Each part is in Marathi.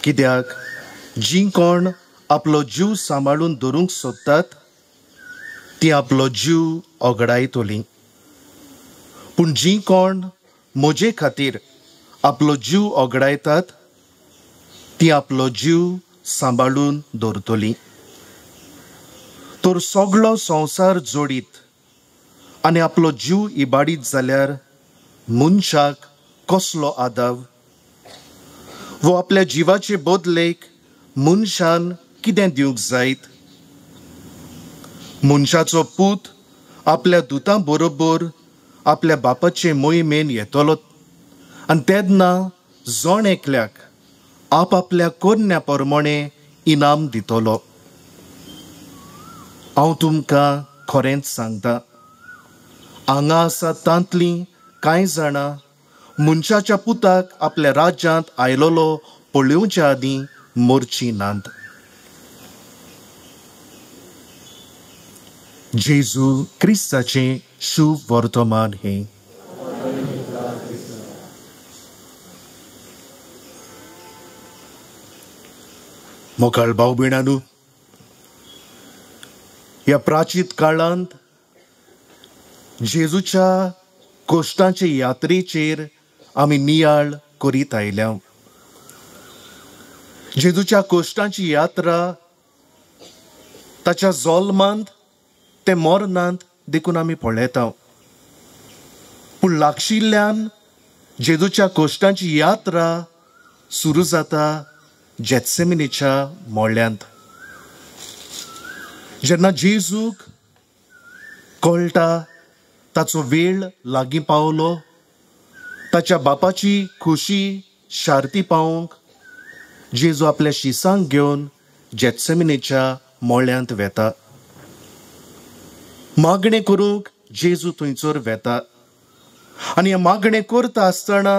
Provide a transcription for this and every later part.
कित्याक जी कोण आपलो जीव सांबाळून दवरूंक सोदतात ती आपलो जीव ओगडायतली, पूण जी कोण म्हजे खातीर आपलो जीव ओगडायतात ती आपलो जीव सांबाळून दवरतली. तर सगळो संवसार जोडीत आनी आपलो जीव इबाडीत जाल्यार मनशाक कसलो आदाव? वो आपल्या जिवाचे बदलेक मनशान कितें दिवंक जायत? मनशाचो पूत आपल्या दुतां बरोबर आपल्या बापाचे मोहिमेन येतलो आनी तेन्ना जण एकल्याक आपल्या कोन्या प्रमाणे इनाम दितलो. हांव तुमकां खरेंच सांगता, हांगा आसा तांतलीं कांय जाणां मनशाच्या पुताक आपल्या राज्यांत आयलोलो पळोवच्या आदीं मरची नात. जेजू क्रिस्ताचें शुभ वर्तमान हें. मोगाळ भाव भयणांनो, ह्या प्राचीत काळांत जेजूच्या कोश्टांचे यात्रेचेर आमी नियाळ करीत आयल्या. जेजूच्या कोश्टांची यात्रा ताच्या जल्मांत ते मरणांत देखून आमी पळयता, पूण लागशिल्ल्यान जेजूच्या कोश्टांची यात्रा सुरू जाता जेत्सेमनीच्या मोळ्यांत. जेन्ना जेजूक कळटा ताचो वेळ लागीं पावलो, ताच्या बापाची खुशी शार्ती पावूंक जेजू आपल्या शिसांक घेवन जेत्सेमनीच्या मोळ्यांत वेता. मागणें करूंक जेजू थंयसर वेता आनी हें मागणें करता आसतना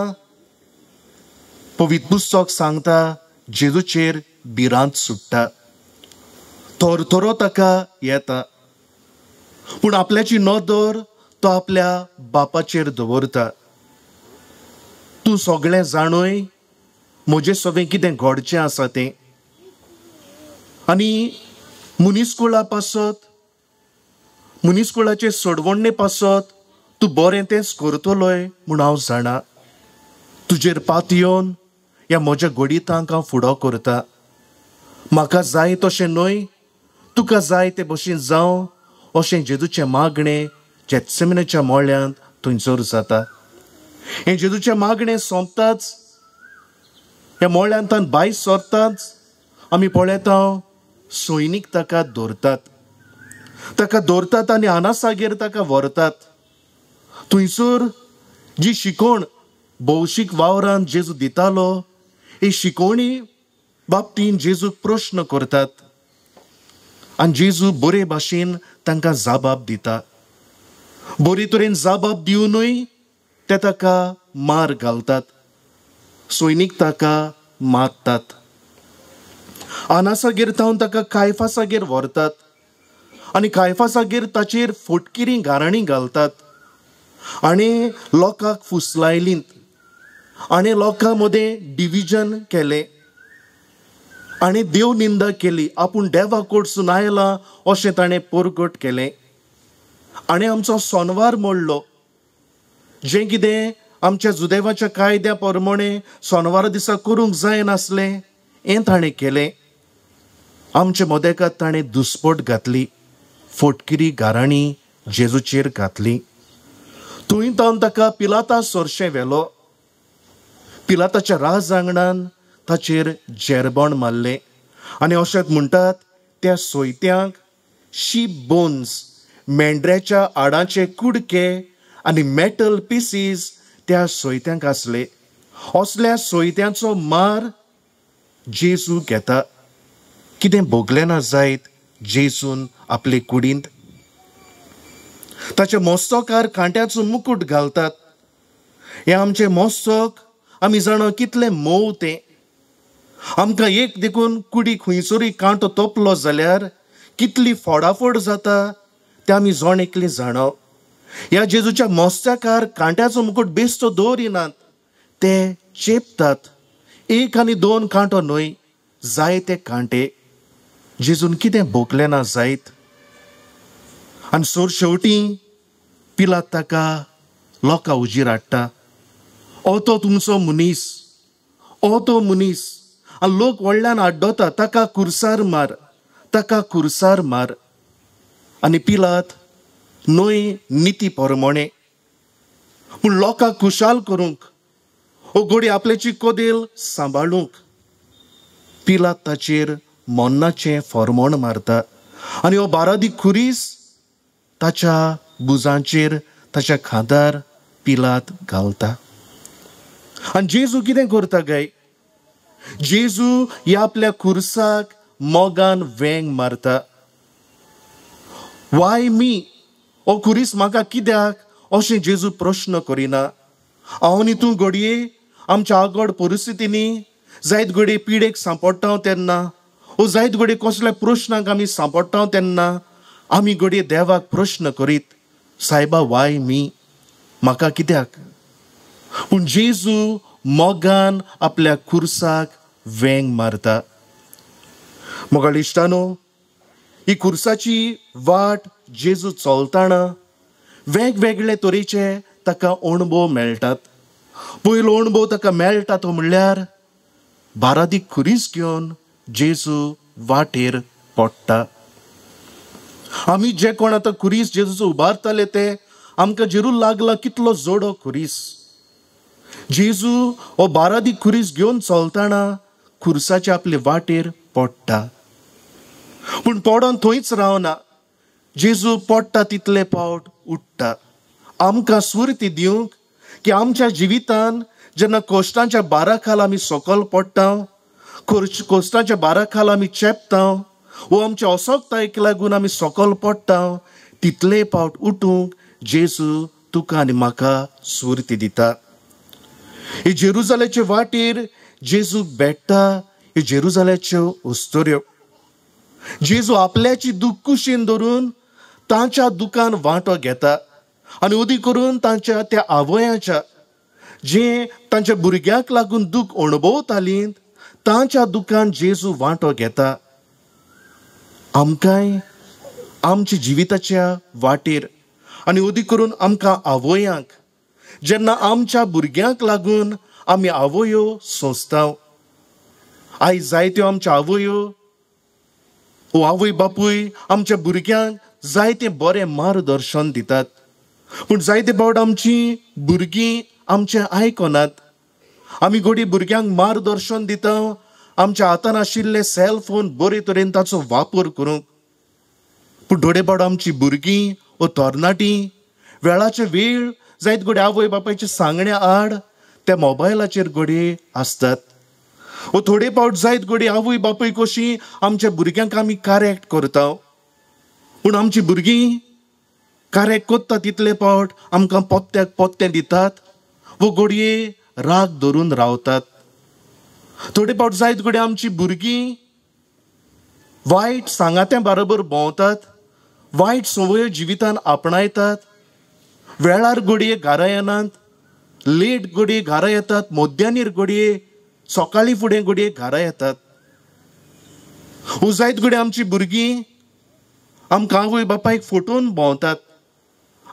पवित्र पुस्तक सांगता जेजूचेर भिरांत सुट्टा. थरथरो ताका येता, पूण आपल्याची नदर तो आपल्या बापाचेर दवरता. तूं सगळें जाणय म्हजें सगळें कितें घडचें आसा तें, आनी मुनीसकुळा पासत मुनीसकुळाचे सोडवण्णे पासत तूं बरें तेंच करतलोय म्हूण हांव जाणा. तुजेर पात येवन ह्या म्हज्या घोडितांक हांव फुडो करता. म्हाका जाय तशें न्हय, तुका जाय ते भशेन जावं अशें जेजूचें मागणें जेत्सेमनीच्या मोळ्यांत थंयसर जाता. हें जेजूचें मागणें सोंपताच ह्या मोळ्यांतल्यान भायर सरताच आमी पळयता सैनीक ताका धरतात आनी आनासागेर ताका व्हरतात. थंयसर जी शिकोण भौशीक वावरांत जेजू दितालो ही शिकोवणी बाबतींत जेजूक प्रश्न करतात आनी जेजू बरे भाशेन तांकां जाबाब दिता. बरे तरेन जाबाब दिवनूय ते ताका मार घालतात. सैनीक ताका मारतात. आनासागेर थावन ताका कायफासागेर व्हरतात आनी कायफासागेर ताचेर फटकिरी गाराणी घालतात आनी लोकांक फुसलायलींत आनी लोकां मदें डिविजन केलें आनी देव निंदा केली. आपूण देवा कडसून आयला अशें ताणें परगट केलें आनी आमचो सोनवार मोडलो. जें कितें आमच्या जुदेवाच्या कायद्या प्रमाणें सोनवारा दिसा करूंक जायनासलें हें ताणें केलें. आमचे मोदेकात ताणें दुस्पट घातली, फटकिरी गाराणी जेजूचेर घातली. थंय तावन ताका पिलाता सोरशें व्हेलो. पिलाताच्या राज आंगणान ताचेर जेरबण मारलें आनी अशेंच म्हणटात त्या सोयत्यांक शीप बोन्स मेंढऱ्याच्या आडाचे कुडके आनी मेटल पिसीस त्या सोयत्यांक आसले. असल्या सोयत्यांचो मार जेजू घेता. कितें भोगलें ना जायत जेजून आपले कुडींत. ताच्या मस्तकार कांट्याचो मुकुट घालतात. हें आमचें मस्तक आमी जाणा कितलें मोव तें. आमकां एक देखून कुडी खंयसरूय कांटो तोपलो जाल्यार कितली फोडाफोड जाता तें आमी जण एकलीं जाणा. ह्या जेजूच्या मस्तकार कांट्याचो मुकुट बेश्टो दवरिनात, ते चेपतात. एक आनी दोन कांटो न्हय, जायते कांटे. जेजून कितें भोगलें ना जायत. आनी सोर शेवटी पिलात ताका लोकां उजीर हाडटा. ओ तो तुमचो मनीस, ओ तो मनीस. आनी लोक व्हडल्यान आड्डोता, ताका कुर्सार मार, ताका कुर्सार मार. आनी पिलात न्हय निती परमोणे. पूण लोकांक खुशाल करूंक, ओ घोडी आपल्याची कोदेल सांबाळूंक पिलात ताचेर मोन्नाचें फर्मोण मारता. आनी हो बारादी खुरीस ताच्या बुजांचेर, ताच्या खांदार पिलात घालता. आनी जेजू कितें करता काय? जेजू ह्या आपल्या खुर्साक मोगान वेंग मारता. वाय मी? हो खुरीस म्हाका कित्याक? अशें जेजू प्रश्न करिना. हांव न्ही तूं घडये आमच्या आगोड परिस्थितींनी जायत घडये पिडेक सांपडटा तेन्ना, ओ जायत घडये कसल्या प्रश्नाक आमी सांपडटा तेन्ना आमी घडये देवाक प्रश्न करीत, सायबा वाय मी? म्हाका कित्याक? पूण जेजू मोगान आपल्या खुर्साक वेंग मारता. मोगाळ इश्टानो, ही खुर्साची वाट जेजू चलताना वेगवेगळे तरेचे ताका अणभव मेळटात. पयलो अणभव ताका मेळटा तो म्हणल्यार बारादीक खुरीस घेवन जेजू वाटेर पडटा. आमी जे कोण आतां खुरीस जेजूचो उबारताले ते आमकां जेरू लागला कितलो जोडो खुरीस. जेजू हो बारादीक खुरीस घेवन चलताना खुर्साच्या आपले वाटेर पडटा. पूण पडोन थंयच रावना. जेजू पडटा तितले पावट उठटा. आमकां सुर्ती दिवंक की आमच्या जिवितान जेन्ना कोश्टांच्या बारा खाल आमी सकयल पडटा, कोश्टांच्या बारा खाल आमी चेपता, वो आमच्या असोगतायेक लागून आमी सकयल पडटा, तितले पावट उठूंक जेजू तुका आनी म्हाका सुर्ती दिता. हे जेरुजालेचे वाटेर जेजूक भेटता ह्यो जेरुजालेच्यो उस्तोऱ्यो. जेजू आपल्याची दूख कुशीन धरून तांच्या दुखान वांटो घेता. आनी उदी करून तांच्या त्या आवयाच्या जे तांच्या भुरग्याक लागून दूख अणभवतालीं तांच्या दुखान जेजू वांटो घेता. आमकांय आमच्या जिविताच्या वाटेर आनी उदी करून आमकां आवयांक जेन्ना आमच्या भुरग्यांक लागून आमी आवयो सोंसता. आयज जायत्यो आमच्या आवयो ओ आवय बापूय आमच्या भुरग्यांक जायते बरें मार्गदर्शन दितात. पूण जायते फावट आमची भुरगीं आमचें आयकनात. आमी घोडी भुरग्यांक मार्गदर्शन दिता आमच्या हातान आशिल्ले सेल फोन बरे तरेन ताचो वापर करूंक. पूण थोडे फावट आमची भुरगीं ओ तरणाटीं वेळाचे वेळ जायत घोडी आवय बापायच्या सांगण्या आड त्या मोबायलाचेर घोडी आसतात. ओ थोडे फावट जायत घोडी आवय बापूय कशी आमच्या भुरग्यांक आमी करेक्ट करता. पूण आमची भुरगीं करेक्ट कोत्ता तितले फावट आमकां पोत्त्याक पोत्तें दितात वो घोडये राग धरून रावतात. थोडे फावट जायत घोडी आमची भुरगीं वायट सांगात्या बरोबर भोंवतात, वायट संवयो जिवितान आपणायतात. वेळार घोडये घरा येनात, लेट घोडये घरा येतात, मोद्यानीर घोडये सकाळी फुडें घोडये घरा येतात. जायत घोडी आमची भुरगीं आमकां आवय बापायक फटोवन भोंवतात.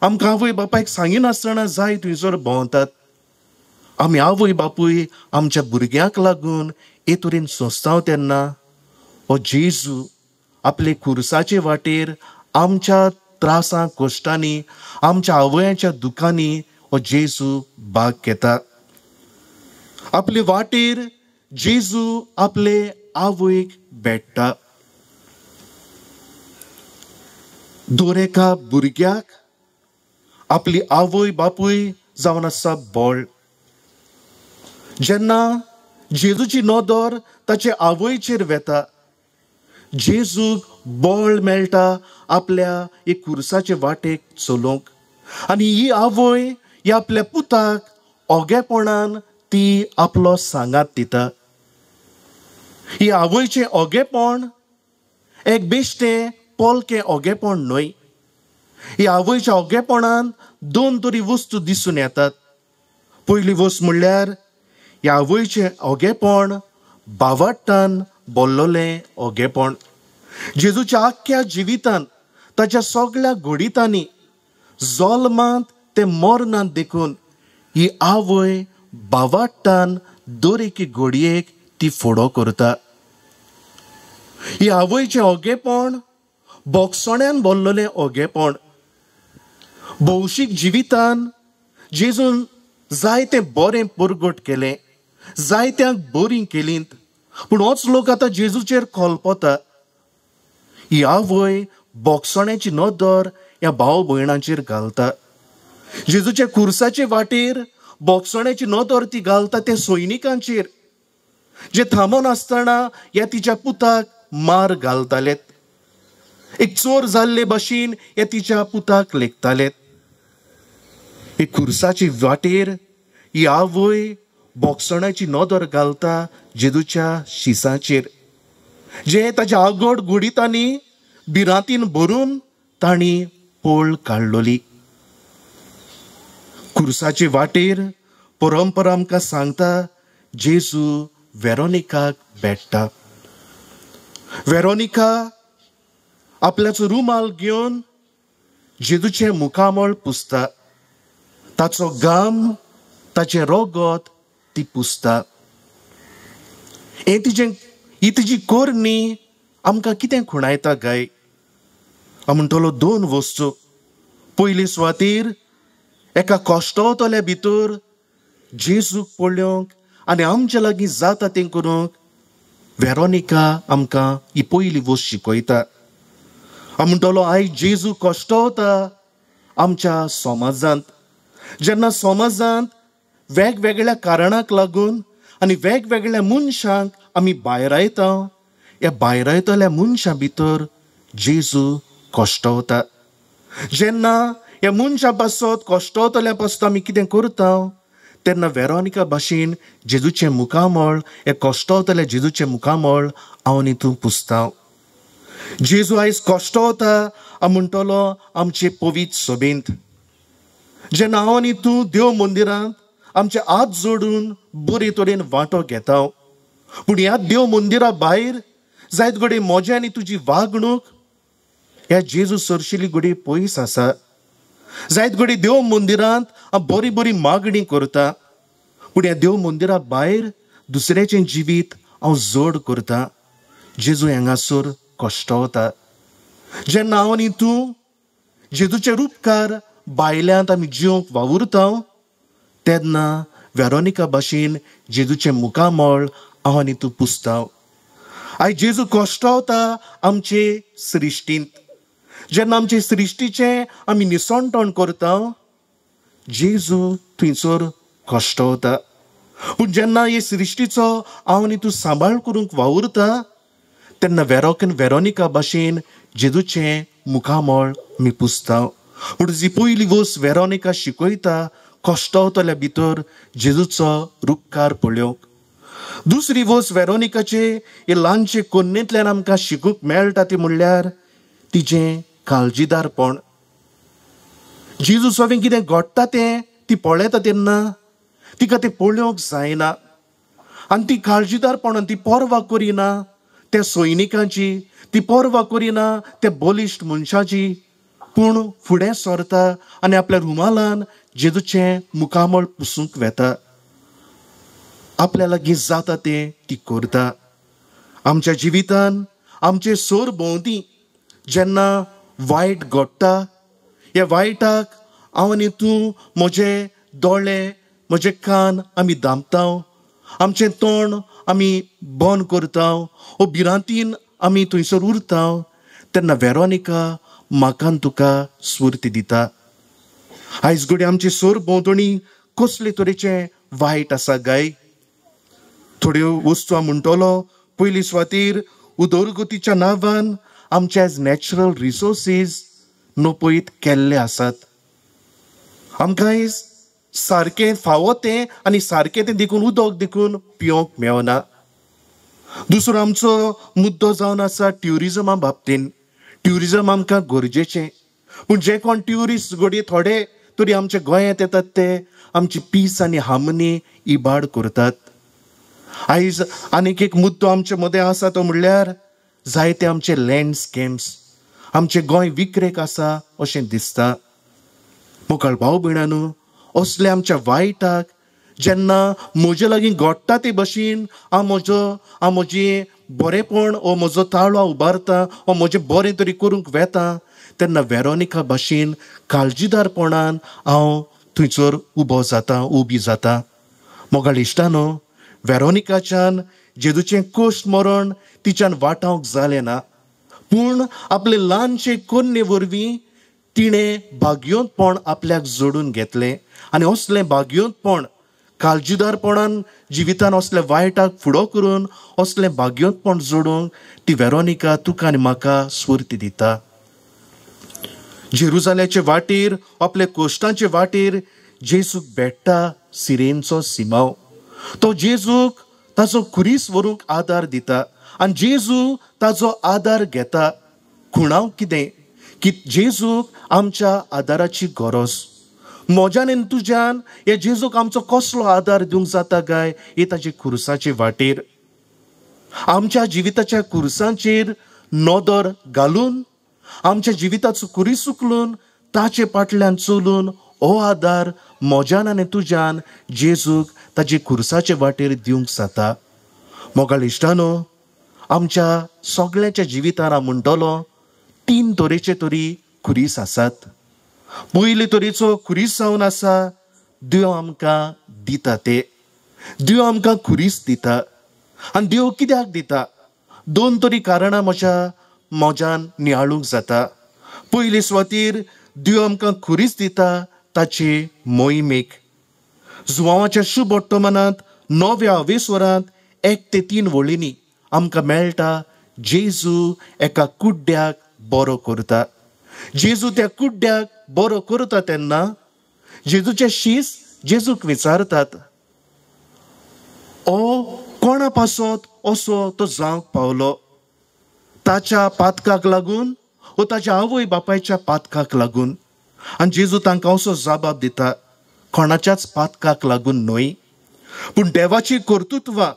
आमकां आवय बापायक सांगिनासतना जाय थंयसर भोंवतात. आमी आवय बापूय आमच्या भुरग्यांक लागून हे तरेन सोंसता तेन्ना हो जेजू आपले खुर्साचे वाटेर आमच्या त्रासां कश्टांनी आमच्या आवयांच्या दुखांनी हो जेजू भाग घेता. आपले वाटेर जेजू आपले आवयक भेटता. दर एका भुरग्याक आपली आवय बापूय जावन आसा बोळ. जेन्ना जेजूची नदर ताचे आवयचेर वेता, जेजूक बळ मेळटा आपल्या एक खुर्साचे वाटेक चलोवंक. आनी ही आवय ह्या आपल्या पुताक ओगेपणान ती आपलो सांगात दिता. ही आवयचें ओगेपण एक बेश्टें पोलकें ओगेपण न्हय. ही आवयच्या ओगेपणान दोन तरी वस्तू दिसून येतात. पयली वस्त म्हणल्यार ह्या आवयचें ओगेपण बावट्टान बोल्लोलें ओगेपण. जेजूच्या आख्या जिवितान ताच्या सगळ्या घोडितांनी जल्मांत ते मरणांत देखून ही आवय बावट्टान दर एके घडयेक ती फुडो करता. ही आवयचें ओगेपण बोगसण्यान बोल्लोलें ओगेपण. भौशीक जिवितान जेजून जायतें बरें परगट केलें, जायत्यांक बरीं केलींत, पूण होच लोक आतां जेजूचेर खोलपोता. ही आवय बोगसण्याची नदर ह्या भाव भयणांचेर घालता. जेजूच्या खुर्साचे वाटेर बोगसण्याची नदर ती घालता त्या सैनिकांचेर जे थांबोन आसतना ह्या तिच्या पुताक मार घालतालेत. एक चोर जाल्ले भाशेन ह्या तिच्या पुताक लेखतालेत. हे खुर्साची वाटेर ही आवय बोगसण्याची नदर घालता जेजूच्या शिसाचेर, जे ताच्या आगोड घुडितांनी भिरांतीन भरून तांणी पोळ काडलोली. खुर्साचे वाटेर परंपरा आमकां सांगता जेजू वेरोनिकाक भेटता. वेरोनिका आपल्याचो रुमाल घेवन जेजूचें मुखामळ पुसता. ताचो घाम ताचें रोगत ती पुसता. ही तिची कोरणी आमकां कितें खुणायता गाय? हांव म्हणटलो दोन वस्तू. पयली सुवातेर एका कोश्टवतल्या भितर जेजूक पळोवंक आनी आमच्या लागीं जाता तें करूंक वेरोनिका आमकां ही पयली वस्त शिकयता. हांव म्हणटलो आयज जेजू कोश्टवता आमच्या समाजांत. जेन्ना समाजांत वेगवेगळ्या कारणाक लागून आनी वेगवेगळ्या मनशांक आमी भायर येता, ह्या भायर येतल्या मनशां भितर जेजू कोश्टवता. जेन्ना ह्या मनशां पासत कोश्टवतल्या पासत आमी कितें करता तेन्ना वेरोनिका भाशेन जेजूचें मुखामळ, हे कोश्टवतल्या जेजूचें मुखामळ हांव हितून पुसता. जेजू आयज कोश्टवता हांव म्हणटलो आमचे पवित्र सभेंत. जेन्ना हांव आनी तूं देव मंदिरांत आमचे हात जोडून बरे तरेन वांटो घेता, पूण ह्या देव मंदिरा भायर जायत घडये म्हजें आनी तुजी वागणूक ह्या जेजू सरशिल्ली घडये पयस आसा. जायत घडये देव मंदिरांत हांव बरी बरी मागणी करता, पूण ह्या देव मंदिरा भायर दुसऱ्याचें जिवीत हांव जोड करता. जेजू हांगासर कोश्टवता. जेन्ना हांव आनी तूं जेजूचे उपकार भायल्यांत आमी जिवंक वावुरता तेन्ना वेरोनिका भाशेन जेजूचें मुखामळ हांव आनी तूं पुसता. आयज जेजू कोश्टवता आमचे सृश्टींत. जेन्ना आमचे सृश्टीचें आमी निसणटण करता जेजू थंयसर कोश्टवता. पूण जेन्ना हे सृश्टीचो हांव आनी तूं सांबाळ करूंक वावुरता तेन्ना वेरोनिका भाशेन जेजूचें मुखामळ आमी पुसता. पूण जी पयली वस्त वेरोनिका शिकयता कोश्टवतल्या भितर जेजूचो उपकार पळोवंक. दुसरी वस्त वेरोनिकाचे हे ल्हानशे कन्येंतल्यान आमकां शिकूंक मेळटा ती म्हणल्यार तिचें काळजीदारपण. जेजू सगळें कितें घडटा तें ती पळयता तेन्ना तिका तें पळोवंक जायना आनी ती काळजीदारपणान ती पर्वा करिना त्या सैनिकांची, ती पर्वा करिना त्या बलिश्ट मनशाची, पूण फुडें सरता आनी आपल्या रुमालान जेजूचें मुखामळ पुसूंक वेता. आपल्या लागीं जाता तें ती करता. आमच्या जिवितान आमचे सोर भोंवती जेन्ना वायट घडटा, ह्या वायटाक हांव आनी तूं म्हजे दोळे, म्हजे कान आमी धांपता, आमचें तोंड आमी बंद करता, वो भिरांतीन आमी थंयसर उरता, तेन्ना वेरोनिका म्हाका तुका स्फूर्ती दिता. आयज घडये आमचे सोर भोंवतणी कसले तरेचे वायट आसा गाय? थोड्यो वस्तू हांव म्हणटलो. पयली सुवातेर उदरगतीच्या नांवान आमचे आयज नॅचरल रिसोर्सीस नपयत केल्ले आसात. आमकां आयज सारकें फावो तें आनी सारकें तें देखून उदक देखून पिवंक मेळना. दुसरो आमचो मुद्दो जावन आसा ट्युरिजमा बाबतीन. ट्युरिजम आमकां गरजेचें, पूण जे कोण ट्युरिस्ट घडये थोडे तरी आमच्या गोंयांत येतात ते आमची पीस आनी हार्मनी इबाड करतात. आयज आनीक एक मुद्दो आमचे मदें आसा तो म्हणल्यार जायते आमचे लँड स्कॅम्स आमचे गोंय विक्रेक आसा अशें दिसता. मोकळ भाव भयणांनो, असले आमच्या वायटाक जेन्ना म्हजे लागीं घडटा ते भशेन हांव म्हजें बरेपण हो म्हजो ताळो उबारता हो म्हजें बरें तरी करूंक वेता, तेन्ना वेरोनिका भाशेन काळजीदारपणान हांव थंयसर उबी जाता. मोगाळ इश्टानो, वेरोनिकाच्यान जेजूचें कश्ट मरण तिच्यान वाटावंक जालें ना, पूण आपले ल्हानशे कन्ये वरवीं तिणें भाग्योतपण आपल्याक जोडून घेतलें. आनी असलें भाग्योतपण काळजीदारपणान जिवितान असले वायटाक फुडो करून असलें भाग्योतपण जोडूंक ती वेरोनिका तुका आनी म्हाका स्फूर्ती दिता. जेरुजाल्याचे वाटेर आपले कोश्टांचे वाटेर जेजूक भेटता सिरेनचो सिमाव. तो जेजूक ताचो खुरीस व्हरूंक आदार दिता आनी जेजू ताचो आदार घेता. खुणाव कितें की जेजूक आमच्या आदाराची गरज. म्हज्यान आनी तुज्यान हे जेजूक आमचो कसलो आदार दिवंक जाता काय हे ताचे खुर्साचे वाटेर. आमच्या जिविताच्या खुर्सांचेर नदर घालून आमच्या जिविताचो खुरीस उखलून ताचे फाटल्यान चलून हो आदार म्हज्यान आनी तुज्यान जेजूक ताचे खुर्साचे वाटेर दिवंक जाता. मोगाळ इश्टानो, आमच्या सगळ्यांच्या जिवितान हांव म्हणटलो 3 तरेचे तरी खुरीस आसात. पयले तरेचो खुरीस जावन आसा देव आमकां दिता ते. देव आमकां खुरीस दिता. आनी देव कित्याक दिता? 2 तरी कारणां म्हज्यान नियाळूंक जाता. पयले सुवातेर देव आमकां खुरीस दिता ताचे मोहिमेक. जुवांवाच्या शुभ वर्तमानांत 9व्या अवेस्वरांत 1 ते 3 वळींनी आमकां मेळटा जेजू एका कुड्ड्याक बरो करता. जेजू त्या कुड्ड्याक बरो करता तेन्ना जेजूचे शीस जेजूक विचारतात, ओ कोणा पासत असो तो जावंक पावलो? ताच्या पातकाक लागून वो ताच्या आवय बापायच्या पातकाक लागून? आनी जेजू तांकां असो जबाब दिता, कोणाच्याच पातकाक लागून न्हय, पूण देवाची कर्तुत्वां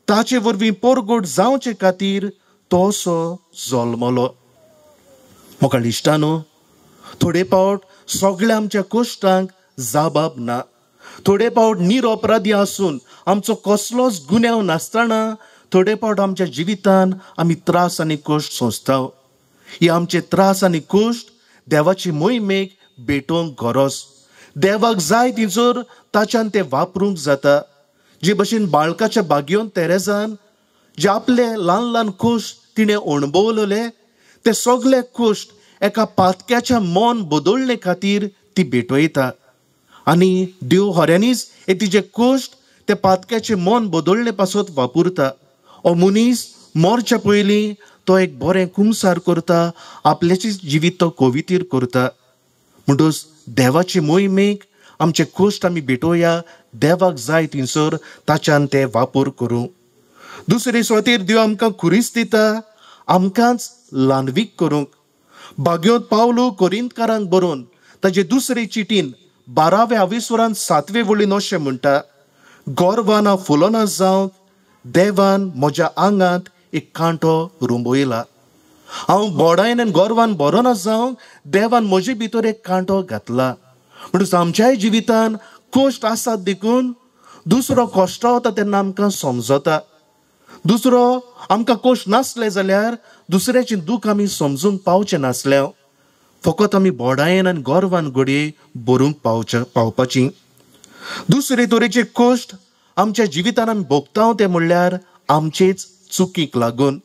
ताचे वरवीं परगट जावचे खातीर तो असो जल्मलो. मोगाळ इश्टानो, थोडे फावट सगळ्या आमच्या कश्टांक जबाब ना. थोडे फावट निरअपराधी आसून आमचो कसलोच गुन्यांव नासतना थोडे फावट आमच्या जिवितान आमी त्रास आनी कश्ट सोंसताव. हे आमचे त्रास आनी कश्ट देवाची मोहिमेक भेटोवंक गरज. देवाक जाय तिजोर ताच्यान ते वापरूंक जाता. जे भशेन बाळकाच्या बागयोन तेरेजान जे आपले ल्हान ल्हान कश्ट तिणें अणभवलेले ते सगळे कश्ट एका पातक्याच्या मन बदलणे खातीर ती भेटयता. आनी देव खऱ्यांनीच हे तिचे कश्ट ते पातक्याचे मन बदलणे पासत वापरता. हो मनीस मरच्या पयलीं तो एक बरें कुमसार करता, आपल्याची जिवीत तो कोवितीर करता. म्हणटच देवाचे मोहिमेक आमचे कश्ट आमी भेटोया, देवाक जाय थिंसर ताच्यान ते वापर करूं. दुसरे सुवातेर देव आमकां खुरीस दिता आमकांच ल्हानवीक करूंक. भाग्योत पावलो कोरिंतकारांक बरोवन ताचे दुसरे चिटीन 12व्या अवेस्वरांत 7वे वळीन अशें म्हणटा, गोरवान हांव फुलोना जावंक देवान म्हज्या आंगांत एक कांटो रुंबयला. हांव बोडायन आनी गोरवान बरो ना जावंक देवान म्हजे भितर एक कांटो घातला. म्हणटच आमच्याय जिवितान कश्ट आसात देखून दुसरो कश्टावता तेन्ना आमकां समजता. दुसरो आमकां कश्ट नासले जाल्यार दुसऱ्याचें दूख आमी समजूंक पावचे नासल्या. फकत आमी बोडायेन आनी गोरवान घडये बरोवंक पावपाची. दुसरे तरेचे कश्ट आमच्या जिवितान आमी भोगता ते म्हणल्यार आमचेच चुकीक लागून.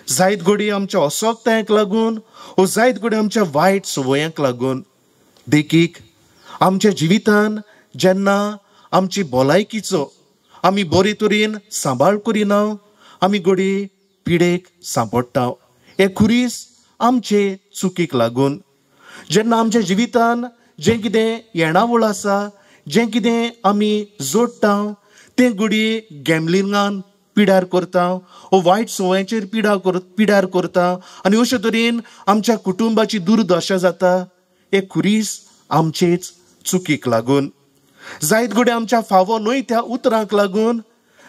जायत घडी आमच्या असोगतायेक लागून वो जायत घडी आमच्या वायट संवयांक लागून. देखीक आमच्या जिवितान जेन्ना आमची भलायकीचो आमी बरे तरेन सांबाळ करिना आमी घडी पिडेक सांपडटा. हे खुरीस आमचे चुकीक लागून. जेन्ना आमच्या जिवितान जें कितें येणावळ आसा, जें कितें आमी जोडटा तें घडी गॅमलिंगान पिड्यार करता, वो वायट संवयांचेर पिड्यार करता आनी अशे तरेन आमच्या कुटुंबाची दुर्दशा जाता. हे खुरीस आमचेच चुकीक लागून. जायत घडी आमच्या फावो न्हय त्या उतरांक लागून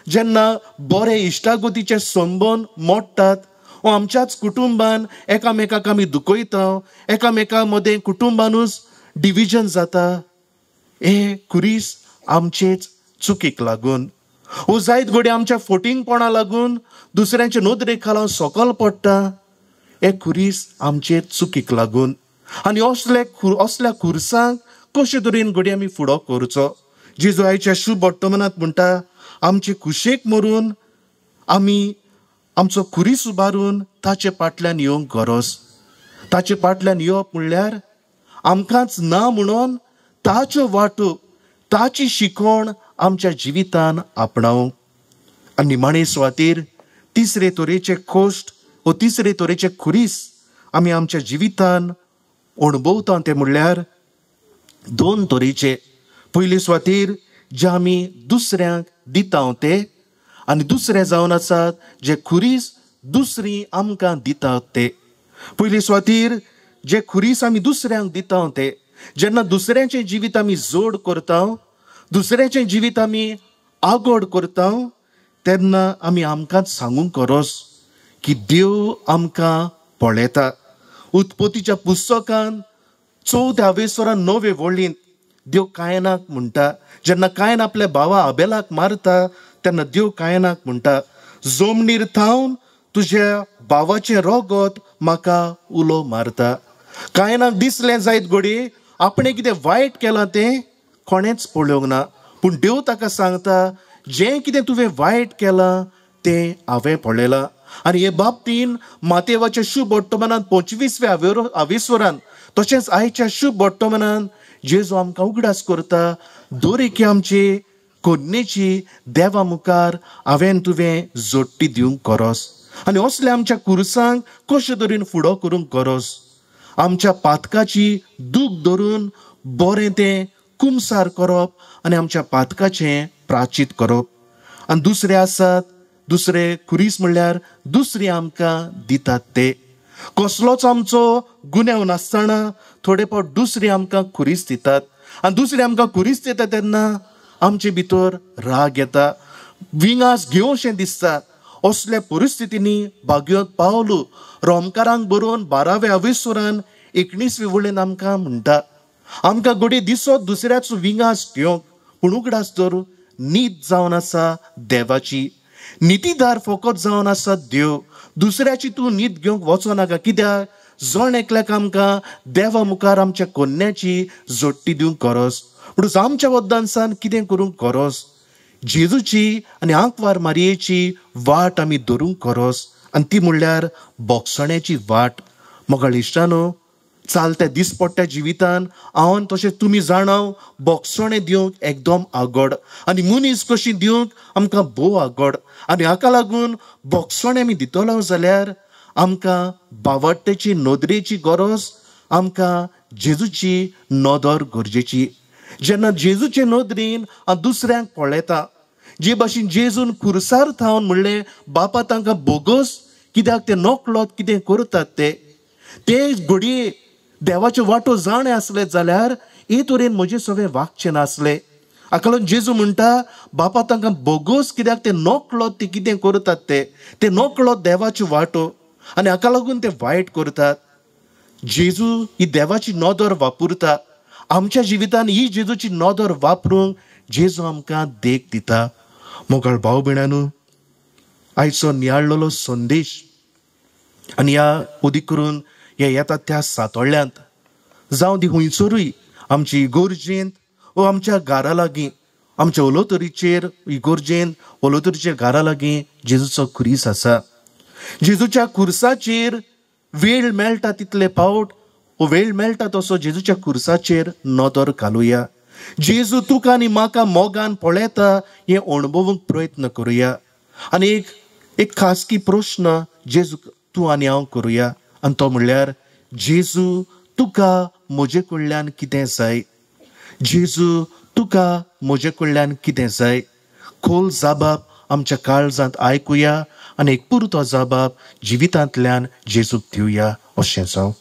जेन्ना बरे इश्टागतीचे संबंद मोडटात वा आमच्याच कुटुंबान एकामेकाक आमी दुखयता, एकामेका मदें कुटुंबानूच डिविजन जाता, हे खुरीस आमचेच चुकीक लागून वो जायत घोडी आमच्या फोटिंगपणा लागून दुसऱ्यांचे नोदरेक खाला सकल पडटा, हे खुरीस आमचे चुकीक लागून. आनी असल्या खुर्सांक कशे तरेन घोडी आमी फुडो करचो. जेजू आयच्या शुभ वर्तमानांत म्हणटा, आमचे कुशेक मरून आमी आमचो खुरीस उबारून ताचे फाटल्यान येवंक गरज. ताचे फाटल्यान येवप म्हणल्यार आमकांच ना म्हणून ताच्यो वाटो, ताची शिकवण आमच्या जिवितान आपणावंक. आनी निमाणे सुवातेर तिसरे तरेचे कोश्ट व तिसरे तरेचे खुरीस आमी आमच्या जिवितान अणभवता ते म्हणल्यार दोन तरेचे. पयले सुवातेर जे आमी दुसऱ्यांक दिता ते, आनी दुसरे जावन आसात जे खुरीस दुसरी आमकां दितात ते. पयले सुवातेर जे खुरीस आमी दुसऱ्यांक दिता ते, जेन्ना दुसऱ्याचें जिवीत आमी जोड करता, दुसऱ्याचें जिवीत आमी आगोड करता, तेन्ना आमी आमकांच सांगूंक गरज की देव आमकां पळयता. उत्पत्तीच्या पुस्तकान 4वें 9वे वळींत देव कायनाक म्हणटा, जेन्ना कायन आपल्या भावा आबेलाक मारता तेन्ना देव कायनाक म्हणटा, जमनीर थावन तुज्या भावाचें रोगत म्हाका उलो मारता. कायनाक दिसलें जायत घोडी आपणें कितें वायट केलां तें कोणेंच पळोवंक ना, पूण देव ताका सांगता, जें कितें तुवें वायट केलां तें हांवें पळयलां. आनी हे बाबतीन मातेवाच्या शुभ वर्तमानांत 25व्या आवेस्वरान तशेंच आयच्या शुभ वर्तमानान जेजू आमकां उगडास करता, दोरेकी आमची कोन्नेची देवा मुखार हांवें तुवें जोडटी दिवंक गरज. आनी असले आमच्या कुर्सांक कशे तरेन फुडो करूंक गरज. आमच्या पातकाची दूख धरून बरें तें कुमसार करप आनी आमच्या पातकाचें प्राचीत करप. आनी दुसरे आसात, दुसरे खुरीस म्हणल्यार दुसरी आमकां दितात ते. कसलोच आमचो गुन्यांव नासतना थोडे फावट दुसरी आमकां खुरीस दितात. आनी दुसरी आमकां खुरीस दिता तेन्ना आमचे भितर राग येता, विंगास घेवशें दिसता. असल्या परिस्थितींनी भाग्योत पावलो रोमकारांक बरोवन 12व्या आवेस्वरान 19वे वळेन आमकां म्हणटा, आमकां घोडी दिसत दुसऱ्याचो विंगास घेवंक, पूण उगडास तर नीत जावन आसा देवाची. नितीदार फकत जावन आसा देव. दुसऱ्याची तूं नीत घेवंक वचो नाका, कित्याक जण एकल्याक आमकां देवा मुखार आमच्या कोन्याची जोडटी दिवंक गरज. म्हणून आमच्या वद्दांसान कितें करूंक गरज, जेजूची आनी आंकवार मारयेची वाट आमी धरूंक गरज. आनी ती म्हणल्यार बोगसण्याची वाट. मोगाळ इश्टानो, चालत्या दिसपट्ट्या जिवितान हांव तशें तुमी जाणाव बोगसणे दिवंक एकदम आगोड, आनी मनीस कशी दिवंक आमकां भोव आगोड. आनी हाका लागून बोगसणे आमी दितलो जाल्यार आमकां भावार्थेची नदरेची गरज, आमकां जेजूची नदर गरजेची. जेन्ना जेजूचे नदरेन हांव दुसऱ्यांक पळयता, जे भाशेन जेजून खुर्सार थावन म्हणलें बापा तांकां बोगस, कित्याक ते नकळत कितें करतात ते घडये देवाचे वाटो जाणे आसले जाल्यार हे तरेन म्हजें सगळें वागचें नासलें. हाका लागून जेजू म्हणटा बापा तांकां बोगस, कित्याक ते नकळत ते कितें करतात ते नकळत देवाचे वाटो, आनी हाका लागून ते वायट करतात. जेजू ही देवाची नदर वापरता. आमच्या जिवितान ही जेजूची नदर वापरूंक जेजू आमकां देख दिता. मोगाळ भाव भयणांनो, आयचो नियाळलेलो संदेश आनी ह्या उदी करून हे येता त्या सातोळ्यांत जावं दी हुंयसरूय आमची इगोर्जेंत वा आमच्या घरा लागीं, आमच्या उलोतरीचेर इगोर्जेंत उलोतरीचेर घरा लागीं जेजूचो खुरीस आसा. जेजूच्या खुर्साचेर वेळ मेळटा तितले फावट वेळ मेळटा तसो जेजूच्या खुर्साचेर नदर घालुया. जेजू तुका आनी म्हाका मोगान पळयता हें अणभवूंक प्रयत्न करुया. आनी एक खासगी प्रश्न जेजू तूं आनी हांव करुया, आनी तो म्हणल्यार, जेजू तुका म्हजे कडल्यान कितें जाय? जेजू तुका म्हजे कडल्यान कितें जाय? खोल जाबाब आमच्या काळजांत आयकुया आनी एक पुरतो जाबाब जिवितांतल्यान जेजूक दिवया. अशें जावं.